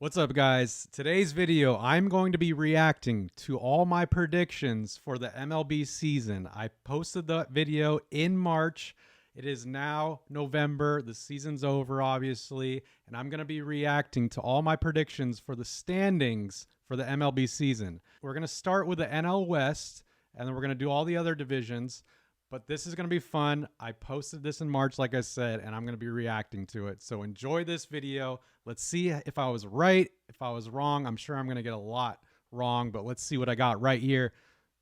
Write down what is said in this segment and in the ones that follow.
What's up, guys? Today's video, I'm going to be reacting to all my predictions for the MLB season. I posted the video in March. It is now November. The season's over, obviously, and I'm going to be reacting to all my predictions for the standings for the MLB season. We're going to start with the NL West, and then we're going to do all the other divisions. But this is going to be fun. I posted this in March, like I said, and I'm going to be reacting to it. So enjoy this video. Let's see if I was right, if I was wrong. I'm sure I'm going to get a lot wrong, but let's see what I got right here.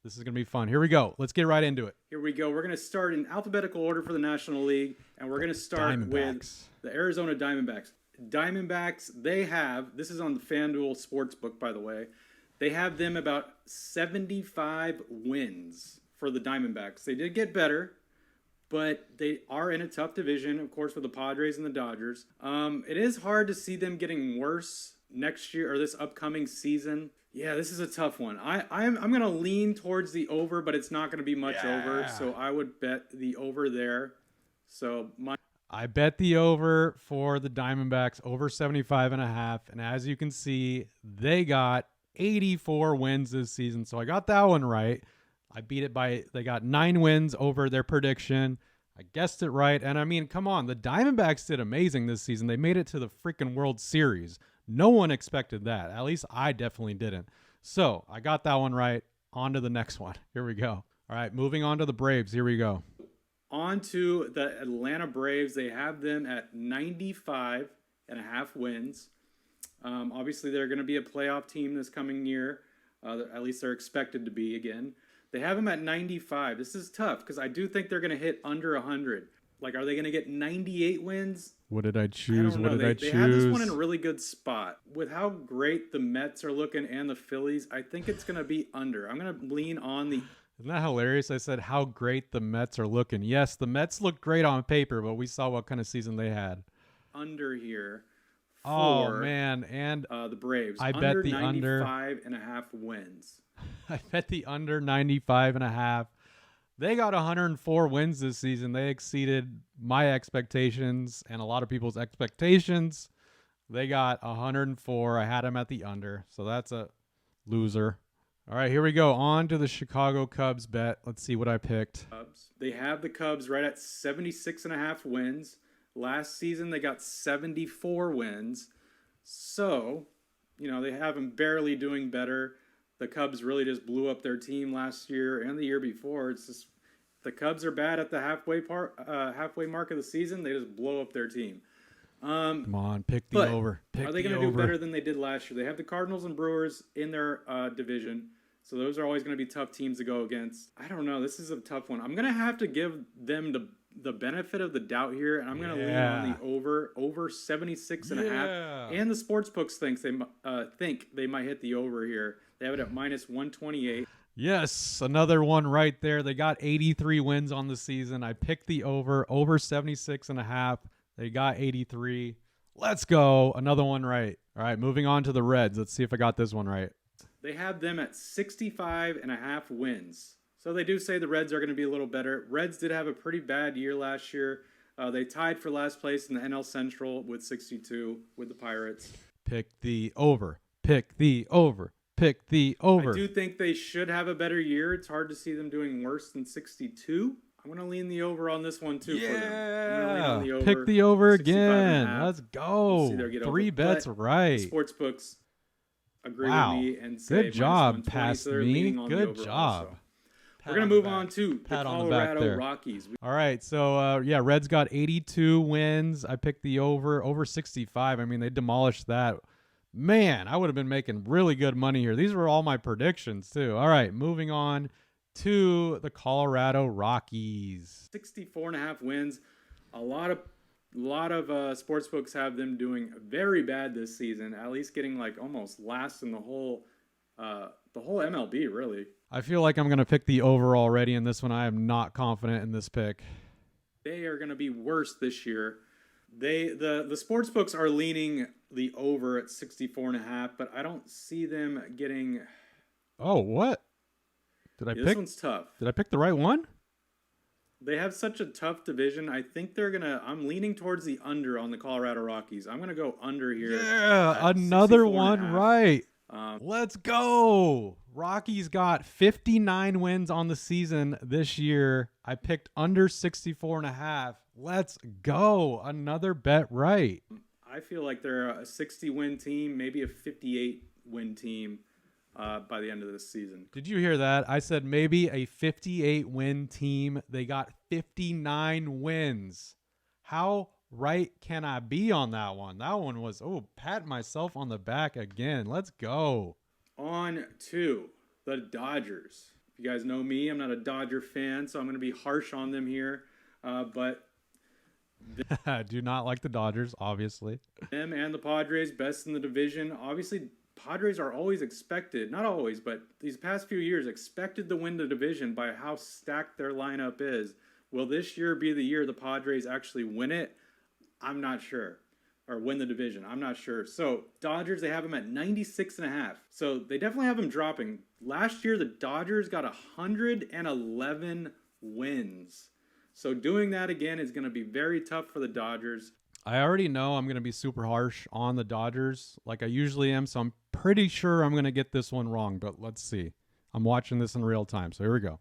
This is going to be fun. Here we go. Let's get right into it. Here we go. We're going to start in alphabetical order for the National League, and we're going to start with the Arizona Diamondbacks. Diamondbacks, they have, this is on the FanDuel Sportsbook, by the way, they have them about 75 wins for the Diamondbacks. They did get better, but they are in a tough division, of course, with the Padres and the Dodgers. It is hard to see them getting worse next year or this upcoming season. Yeah, this is a tough one. I'm going to lean towards the over, but it's not going to be much over, so I would bet the over there. I bet the over for the Diamondbacks, over 75.5, and as you can see, they got 84 wins this season, so I got that one right. I beat it by, they got 9 wins over their prediction. I guessed it right. And I mean, come on, the Diamondbacks did amazing this season. They made it to the freaking World Series. No one expected that. At least I definitely didn't. So I got that one right. On to the next one. Here we go. All right, moving on to the Braves. Here we go. On to the Atlanta Braves. They have them at 95.5 wins. Obviously, they're going to be a playoff team this coming year. At least they're expected to be again. They have them at 95. This is tough because I do think they're going to hit under 100. Like, are they going to get 98 wins? What did I choose? What did I choose? They have this one in a really good spot. With how great the Mets are looking and the Phillies, I think it's going to be under. I'm going to lean on the... Isn't that hilarious? I said how great the Mets are looking. Yes, the Mets look great on paper, but we saw what kind of season they had. Under here. Oh, man. And the Braves. I bet the under 95.5 wins. I bet the under 95.5. They got 104 wins this season. They exceeded my expectations and a lot of people's expectations. They got 104. I had them at the under, so that's a loser. All right, here we go. On to the Chicago Cubs bet. Let's see what I picked. They have the Cubs right at 76.5 wins. Last season, they got 74 wins. So, they have them barely doing better. The Cubs really just blew up their team last year and the year before. It's just the Cubs are bad at the halfway mark of the season. They just blow up their team. Come on, pick the over. Are they going to do better than they did last year? They have the Cardinals and Brewers in their division, so those are always going to be tough teams to go against. I don't know. This is a tough one. I'm going to have to give them the benefit of the doubt here, and I'm going to lean on the over 76.5. And the sportsbooks think they might hit the over here. They have it at minus 128. Yes, another one right there. They got 83 wins on the season. I picked the over 76.5. They got 83. Let's go. Another one right. All right, moving on to the Reds. Let's see if I got this one right. They have them at 65.5 wins. So they do say the Reds are going to be a little better. Reds did have a pretty bad year last year. They tied for last place in the NL Central with 62 with the Pirates. Pick the over. Pick the over. Pick the over. I do think they should have a better year. It's hard to see them doing worse than 62. I'm going to lean the over on this one, too, for them. I'm gonna lean on the over, pick the over again. Let's go. 3 bets right. Sportsbooks agree with me and say good job, past me. Good job. Also. We're going to move on to the Colorado Rockies. All right, so, Reds got 82 wins. I picked the over 65. I mean, they demolished that. Man, I would have been making really good money here. These were all my predictions, too. All right, moving on to the Colorado Rockies. 64.5 wins. A lot of sportsbooks have them doing very bad this season, at least getting like almost last in the whole MLB, really. I feel like I'm going to pick the over already in this one. I am not confident in this pick. They are going to be worse this year. The sportsbooks are leaning the over at 64.5, but I don't see them getting... Oh, what? Did I pick? This one's tough. Did I pick the right one? They have such a tough division. I think I'm leaning towards the under on the Colorado Rockies. I'm gonna go under here. Yeah, another one right. Let's go. Rockies got 59 wins on the season this year. I picked under 64.5. Let's go. Another bet right. I feel like they're a 60-win team, maybe a 58-win team by the end of this season. Did you hear that? I said maybe a 58-win team. They got 59 wins. How right can I be on that one? That one was, pat myself on the back again. Let's go. On to the Dodgers. If you guys know me, I'm not a Dodger fan, so I'm going to be harsh on them here. But I do not like the Dodgers, obviously. Them and the Padres, best in the division. Obviously, Padres are always expected, not always, but these past few years, expected to win the division by how stacked their lineup is. Will this year be the year the Padres actually win it? I'm not sure. Or win the division. I'm not sure. So, Dodgers, they have them at 96.5. So, they definitely have them dropping. Last year, the Dodgers got 111 wins. So, doing that again is going to be very tough for the Dodgers. I already know I'm going to be super harsh on the Dodgers like I usually am, so I'm pretty sure I'm going to get this one wrong, but let's see. I'm watching this in real time, so here we go.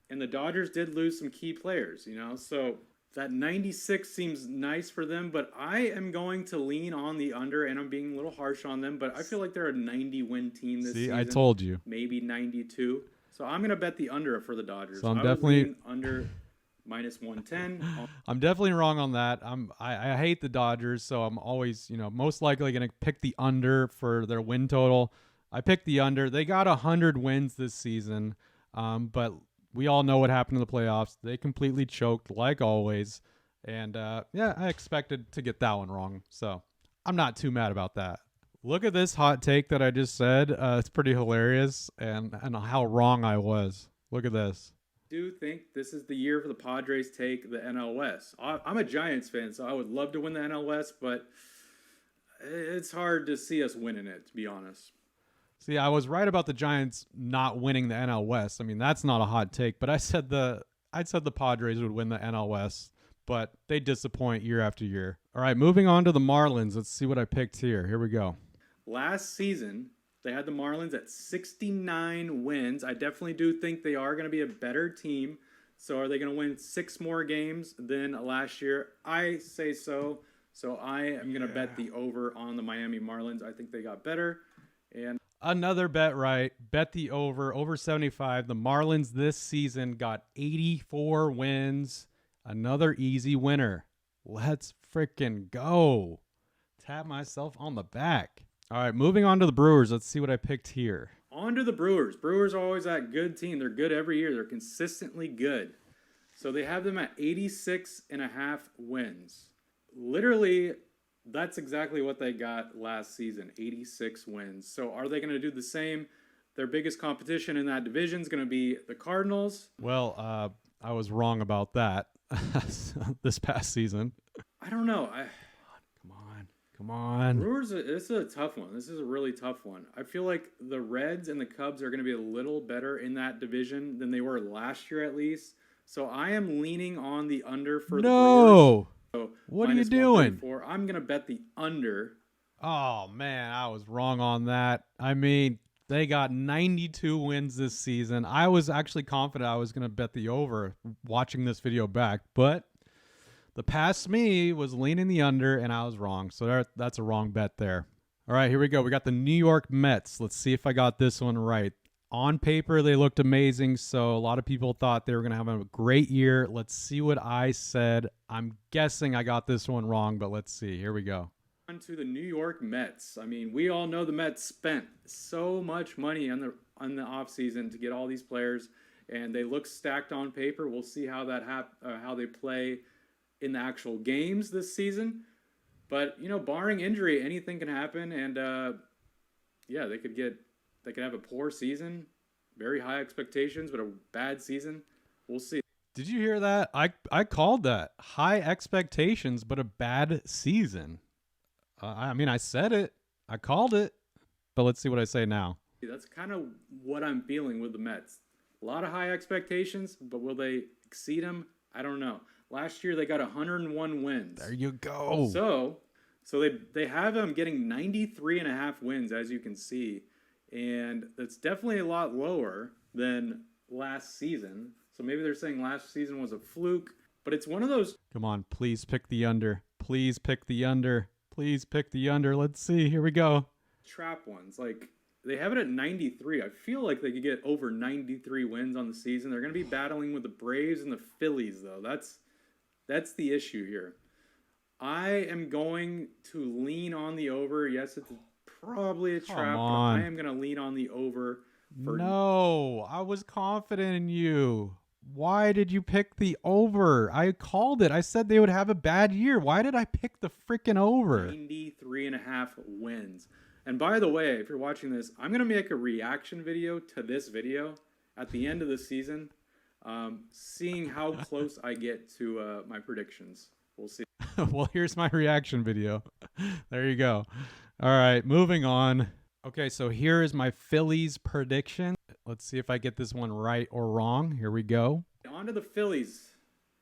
And the Dodgers did lose some key players, so that 96 seems nice for them, but I am going to lean on the under, and I'm being a little harsh on them, but I feel like they're a 90-win team this season. I told you. Maybe 92. So I'm going to bet the under for the Dodgers. So I'm definitely under minus 110. I'm definitely wrong on that. I hate the Dodgers, so I'm always, most likely going to pick the under for their win total. I picked the under. They got 100 wins this season, but we all know what happened in the playoffs. They completely choked, like always. And, I expected to get that one wrong. So I'm not too mad about that. Look at this hot take that I just said. It's pretty hilarious and how wrong I was. Look at this. I do think this is the year for the Padres take the NL West. I'm a Giants fan, so I would love to win the NL West, but it's hard to see us winning it, to be honest. See, I was right about the Giants not winning the NL West. I mean, that's not a hot take, but I said the Padres would win the NL West, but they disappoint year after year. All right, moving on to the Marlins. Let's see what I picked here. Here we go. Last season, they had the Marlins at 69 wins. I definitely do think they are going to be a better team. So are they going to win 6 more games than last year? I say so. So I am going to bet the over on the Miami Marlins. I think they got better. And another bet right. Bet the over 75. The Marlins this season got 84 wins. Another easy winner. Let's freaking go. Tap myself on the back. All right, moving on to the Brewers. Let's see what I picked here. On to the Brewers. Brewers are always that good team. They're good every year. They're consistently good. So they have them at 86.5 wins. Literally, that's exactly what they got last season, 86 wins. So are they going to do the same? Their biggest competition in that division is going to be the Cardinals. Well, I was wrong about that this past season. I don't know. Come on. Brewers, this is a tough one. This is a really tough one. I feel like the Reds and the Cubs are going to be a little better in that division than they were last year at least. So I am leaning on the under for the Brewers. So what are you doing? I'm going to bet the under. Oh, man, I was wrong on that. I mean, they got 92 wins this season. I was actually confident I was going to bet the over watching this video back, but the past me was leaning the under, and I was wrong. So that's a wrong bet there. All right, here we go. We got the New York Mets. Let's see if I got this one right. On paper, they looked amazing, so a lot of people thought they were going to have a great year. Let's see what I said. I'm guessing I got this one wrong, but let's see. Here we go. On to the New York Mets. I mean, we all know the Mets spent so much money on the offseason to get all these players, and they look stacked on paper. We'll see how how they play in the actual games this season. But, barring injury, anything can happen. And, they could have a poor season, very high expectations, but a bad season. We'll see. Did you hear that? I called that. High expectations, but a bad season. I said it. I called it. But let's see what I say now. That's kind of what I'm feeling with the Mets. A lot of high expectations, but will they exceed them? I don't know. Last year they got 101 wins. There you go. So they have them getting 93.5 wins, as you can see, and that's definitely a lot lower than last season. So maybe they're saying last season was a fluke, but it's one of those. Come on, please pick the under. Please pick the under. Please pick the under. Let's see. Here we go. Trap ones. Like, they have it at 93. I feel like they could get over 93 wins on the season. They're going to be battling with the Braves and the Phillies, though. That's the issue here. I am going to lean on the over. Yes, it's probably a trap, but I am going to lean on the over. No, I was confident in you. Why did you pick the over? I called it. I said they would have a bad year. Why did I pick the freaking over? 93.5 wins. And by the way, if you're watching this, I'm going to make a reaction video to this video at the end of the season, seeing how close I get to my predictions. We'll see. Well, here's my reaction video. There you go. All right, moving on. Okay, so here is my Phillies prediction. Let's see if I get this one right or wrong. Here we go. On to the Phillies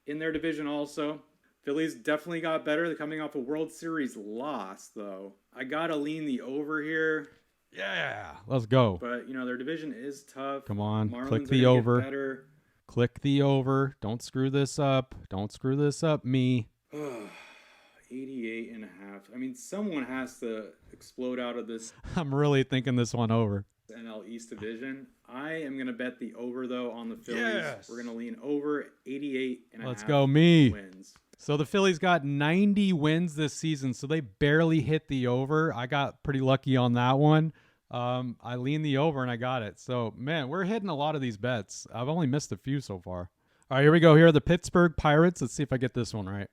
in their division also. Phillies definitely got better. They're coming off a World Series loss, though. I got to lean the over here. Yeah, let's go. But, their division is tough. Come on, Marlins click the over. Better. Click the over. Don't screw this up. Don't screw this up, me. 88.5. I mean, someone has to explode out of this. I'm really thinking this one over. NL East division. I am going to bet the over, though, on the Phillies. Yes. We're going to lean over 88.5. Let's go, me. Wins. So the Phillies got 90 wins this season, so they barely hit the over. I got pretty lucky on that one. I leaned the over, and I got it. So, man, we're hitting a lot of these bets. I've only missed a few so far. All right, here we go. Here are the Pittsburgh Pirates. Let's see if I get this one right.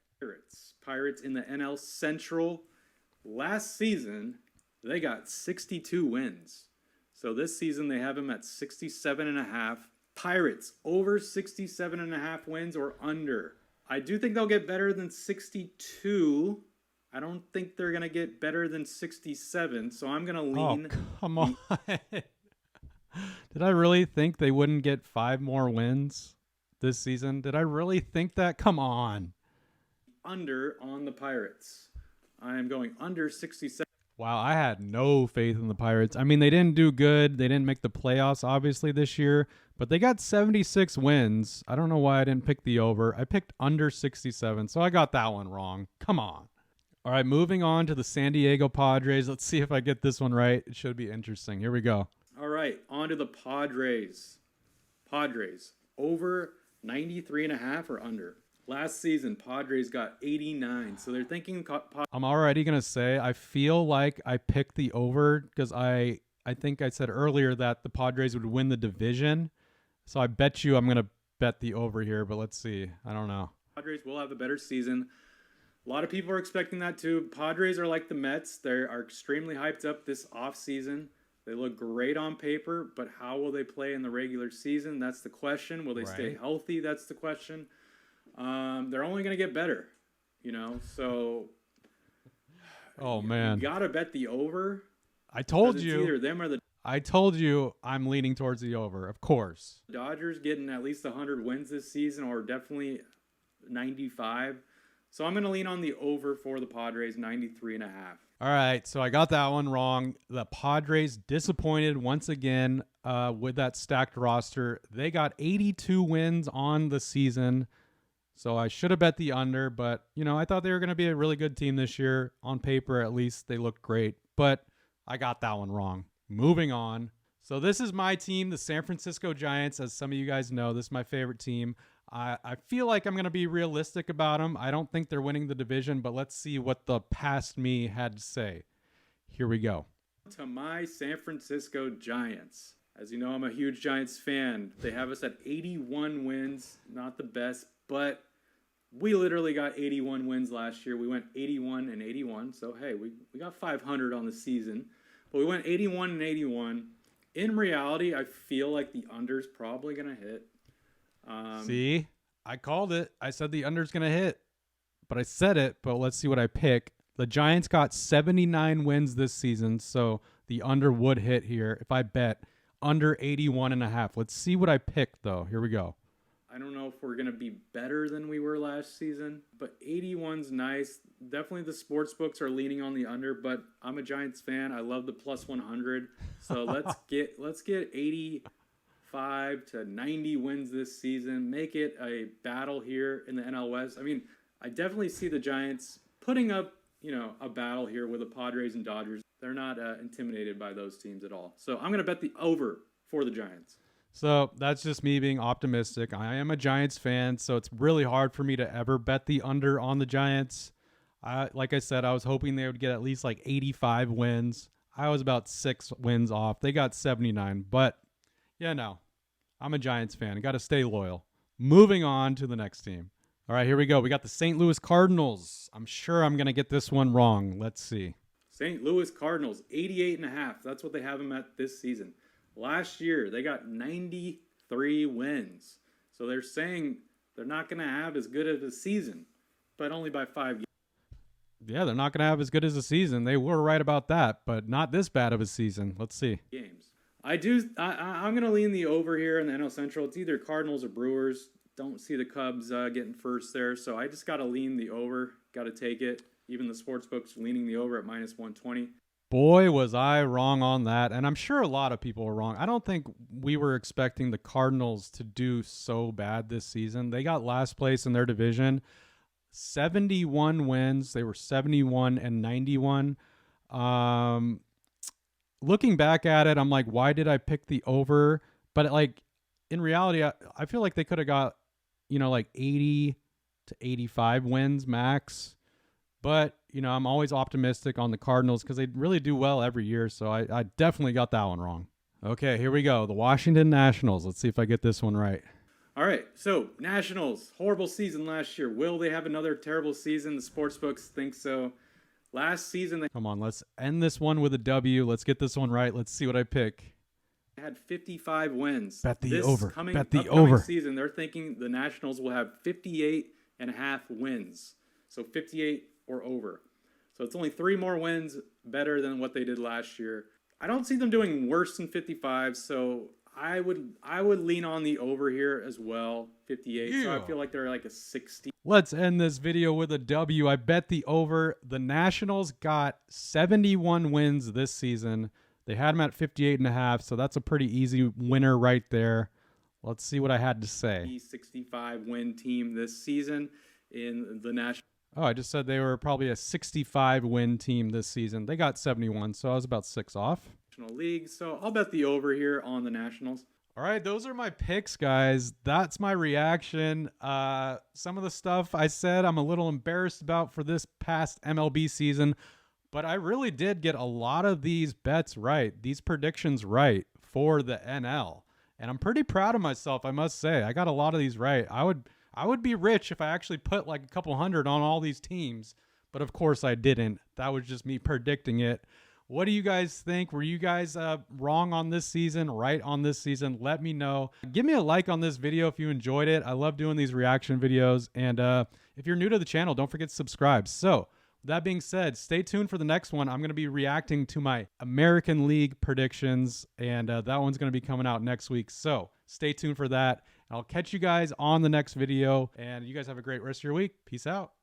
Pirates in the NL Central. Last season, they got 62 wins. So this season, they have them at 67.5. Pirates, over 67.5 wins or under. I do think they'll get better than 62. I don't think they're going to get better than 67. So I'm going to lean. Oh, come on. Did I really think they wouldn't get 5 more wins this season? Did I really think that? Come on. Under on the Pirates. I am going under 67. Wow, I had no faith in the Pirates. I mean, they didn't do good. They didn't make the playoffs, obviously, this year. But they got 76 wins. I don't know why I didn't pick the over. I picked under 67, so I got that one wrong. Come on. All right, moving on to the San Diego Padres. Let's see if I get this one right. It should be interesting. Here we go. All right, on to the Padres. Padres, over 93.5 or under? Last season, Padres got 89, so they're thinking. I'm already going to say I feel like I picked the over because I think I said earlier that the Padres would win the division. So I bet you I'm going to bet the over here, but let's see. I don't know. Padres will have a better season. A lot of people are expecting that too. Padres are like the Mets. They are extremely hyped up this offseason. They look great on paper, but how will they play in the regular season? That's the question. Will they stay healthy? That's the question. They're only going to get better, so. Oh, man. You got to bet the over. I told you. It's either them or the. I told you I'm leaning towards the over, of course. Dodgers getting at least 100 wins this season, or definitely 95. So I'm going to lean on the over for the Padres, 93.5. All right, so I got that one wrong. The Padres disappointed once again with that stacked roster. They got 82 wins on the season. So I should have bet the under, but, I thought they were going to be a really good team this year. On paper, at least, they looked great. But I got that one wrong. Moving on. So this is my team, the San Francisco Giants. As some of you guys know, this is my favorite team. I feel like I'm going to be realistic about them. I don't think they're winning the division, but let's see what the past me had to say. Here we go. To my San Francisco Giants. As you know, I'm a huge Giants fan. They have us at 81 wins. Not the best, but we literally got 81 wins last year. We went 81 and 81. So, hey, we got 500 on the season. But we went 81 and 81. In reality, I feel like the under's probably going to hit. See? I called it. I said the under's going to hit. But I said it, but let's see what I pick. The Giants got 79 wins this season, so the under would hit here if I bet under 81.5. Let's see what I picked, though. Here we go. I don't know if we're going to be better than we were last season, but 81's nice. Definitely the sports books are leaning on the under, but I'm a Giants fan. I love the plus 100. So let's get 85 to 90 wins this season. Make it a battle here in the NL West. I mean, I definitely see the Giants putting up, a battle here with the Padres and Dodgers. They're not intimidated by those teams at all. So I'm going to bet the over for the Giants. So that's just me being optimistic. I am a Giants fan, so it's really hard for me to ever bet the under on the Giants. Like I said, I was hoping they would get at least like 85 wins. I was about 6 wins off. They got 79. But, no. I'm a Giants fan. I got to stay loyal. Moving on to the next team. All right, here we go. We got the St. Louis Cardinals. I'm sure I'm going to get this one wrong. Let's see. St. Louis Cardinals, 88.5. That's what they have them at this season. Last year, they got 93 wins. So they're saying they're not going to have as good of a season, but only by 5 games. Yeah, they're not going to have as good as a season. They were right about that, but not this bad of a season. Let's see. Games. I'm going to lean the over here in the NL Central. It's either Cardinals or Brewers. Don't see the Cubs getting first there, so I just got to lean the over. Got to take it. Even the sportsbooks leaning the over at minus 120. Boy, was I wrong on that, and I'm sure a lot of people were wrong. I don't think we were expecting the Cardinals to do so bad this season. They got last place in their division, 71 wins. They were 71 and 91. Looking back at it, I'm like, why did I pick the over? But in reality, I feel like they could have got, 80 to 85 wins max. But, I'm always optimistic on the Cardinals because they really do well every year. So I definitely got that one wrong. Okay, here we go. The Washington Nationals. Let's see if I get this one right. All right. So, Nationals, horrible season last year. Will they have another terrible season? The sportsbooks think so. Last season, Come on, let's end this one with a W. Let's get this one right. Let's see what I pick. They had 55 wins. Bet the this over. Bet the upcoming over. Season, they're thinking the Nationals will have 58.5 wins. So 58 or over. So it's only 3 more wins better than what they did last year. I don't see them doing worse than 55, so I would lean on the over here as well, 58. Yeah. So I feel like they're like a 60. Let's end this video with a W. I bet the over. The Nationals got 71 wins this season. They had them at 58.5, so that's a pretty easy winner right there. Let's see what I had to say. 65 win team this season in the National. Oh, I just said they were probably a 65 win team this season. They got 71, so I was about 6 off. National League, so I'll bet the over here on the Nationals. All right, those are my picks, guys. That's my reaction. Some of the stuff I said I'm a little embarrassed about for this past MLB season, but I really did get a lot of these bets right, these predictions right for the NL. And I'm pretty proud of myself, I must say. I got a lot of these right. I would be rich if I actually put like a couple hundred on all these teams, but of course I didn't. That was just me predicting it. What do you guys think? Were you guys wrong on this season, right on this season? Let me know. Give me a like on this video if you enjoyed it. I love doing these reaction videos. And if you're new to the channel, don't forget to subscribe. So with that being said, stay tuned for the next one. I'm going to be reacting to my American League predictions, and that one's going to be coming out next week. So stay tuned for that. I'll catch you guys on the next video, and you guys have a great rest of your week. Peace out.